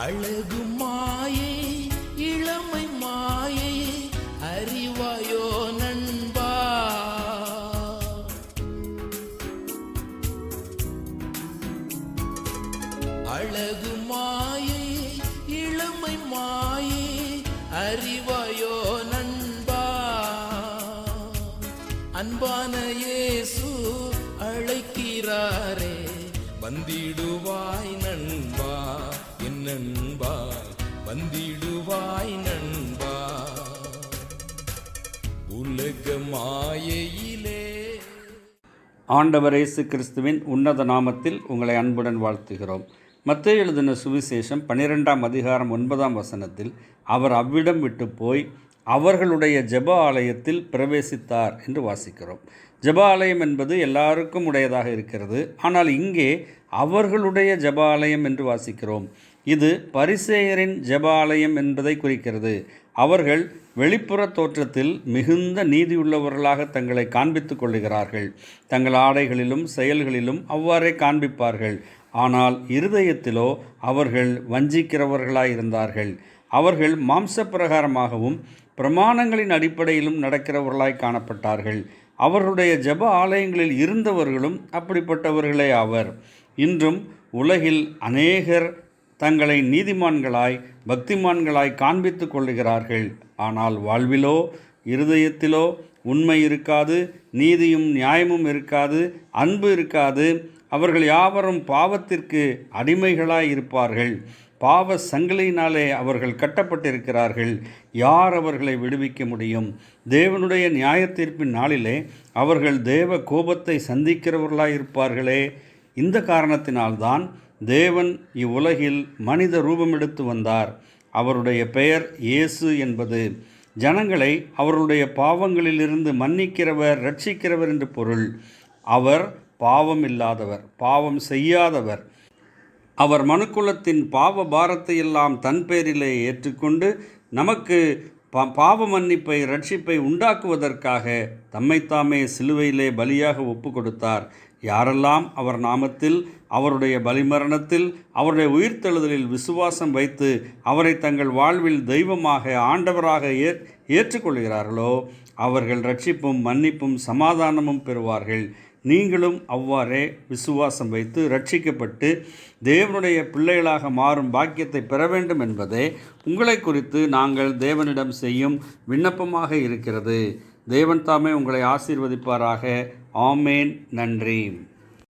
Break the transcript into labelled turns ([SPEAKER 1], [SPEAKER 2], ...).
[SPEAKER 1] அழகு மாயை இளமை மாயை அறிவாயோ நண்பா. அழகு மாயை இளமை மாயை அறிவாயோ நண்பா. அன்பான இயேசு அழைக்கிறாரே, வந்திடுவாய் நண்பா, என் நண்பா, வந்திடுவாய் நண்பா. உலக மாயையிலே.
[SPEAKER 2] ஆண்டவர் இயேசு கிறிஸ்துவின் உன்னத நாமத்தில் உங்களை அன்புடன் வாழ்த்துகிறோம். மத்தேயு எழுதின சுவிசேஷம் 12ஆம் அதிகாரம் 9ஆம் வசனத்தில், அவர் அவ்விடம் விட்டு போய் அவர்களுடைய ஜெப ஆலயத்தில் பிரவேசித்தார் என்று வாசிக்கிறோம். ஜெப ஆலயம் என்பது எல்லாருக்கும் உடையதாக இருக்கிறது. ஆனால் இங்கே அவர்களுடைய ஜெப ஆலயம் என்று வாசிக்கிறோம். இது பரிசேயரின் ஜெப ஆலயம் என்பதை குறிக்கிறது. அவர்கள் வெளிப்புற தோற்றத்தில் மிகுந்த நீதியுள்ளவர்களாக தங்களை காண்பித்துக் கொள்ளுகிறார்கள். தங்கள் ஆடைகளிலும் செயல்களிலும் அவ்வாறே காண்பிப்பார்கள். ஆனால் இருதயத்திலோ அவர்கள் வஞ்சிக்கிறவர்களாயிருந்தார்கள். அவர்கள் மாம்ச பிரகாரமாகவும் பிரமாணங்களின் அடிப்படையிலும் நடக்கிறவர்களாய் காணப்பட்டார்கள். அவர்களுடைய ஜெப ஆலயங்களில் இருந்தவர்களும் அப்படிப்பட்டவர்களே ஆவர். இன்றும் உலகில் அநேகர் தங்களை நீதிமான்களாய் பக்திமான்களாய் காண்பித்து கொள்ளுகிறார்கள். ஆனால் வாழ்விலோ இருதயத்திலோ உண்மை இருக்காது, நீதியும் நியாயமும் இருக்காது, அன்பு இருக்காது. அவர்கள் யாவரும் பாவத்திற்கு அடிமைகளாய் இருப்பார்கள். பாவ சங்கிலியினாலே அவர்கள் கட்டப்பட்டிருக்கிறார்கள். யார் அவர்களை விடுவிக்க முடியும்? தேவனுடைய நியாய தீர்ப்பின் நாளிலே அவர்கள் தேவ கோபத்தை சந்திக்கிறவர்களாய் இருப்பார்களே. இந்த காரணத்தினால்தான் தேவன் இவ்வுலகில் மனித ரூபமெடுத்து வந்தார். அவருடைய பெயர் இயேசு என்பது. ஜனங்களை அவர்களுடைய பாவங்களிலிருந்து மன்னிக்கிறவர், இரட்சிக்கிறவர் என்று பொருள். அவர் பாவம் இல்லாதவர், பாவம் செய்யாதவர். அவர் மனுக்குலத்தின் பாவ பாரத்தை எல்லாம் தன் பேரிலே ஏற்றுக்கொண்டு நமக்கு பாவ மன்னிப்பை, இரட்சிப்பை உண்டாக்குவதற்காக தம்மைத்தாமே சிலுவையிலே பலியாக ஒப்பு கொடுத்தார். யாரெல்லாம் அவர் நாமத்தில், அவருடைய பலிமரணத்தில், அவருடைய உயிர்த்தெழுதலில் விசுவாசம் வைத்து அவரை தங்கள் வாழ்வில் தெய்வமாக, ஆண்டவராக ஏற்றுக்கொள்கிறார்களோ அவர்கள் இரட்சிப்பும் மன்னிப்பும் சமாதானமும் பெறுவார்கள். நீங்களும் அவ்வாறே விசுவாசம் வைத்து இரட்சிக்கப்பட்டு தேவனுடைய பிள்ளைகளாக மாறும் பாக்கியத்தை பெற வேண்டும் என்பதே உங்களை குறித்து நாங்கள் தேவனிடம் செய்யும் விண்ணப்பமாக இருக்கிறது. தேவன் தாமே உங்களை ஆசீர்வதிப்பாராக. ஆமேன். நன்றி.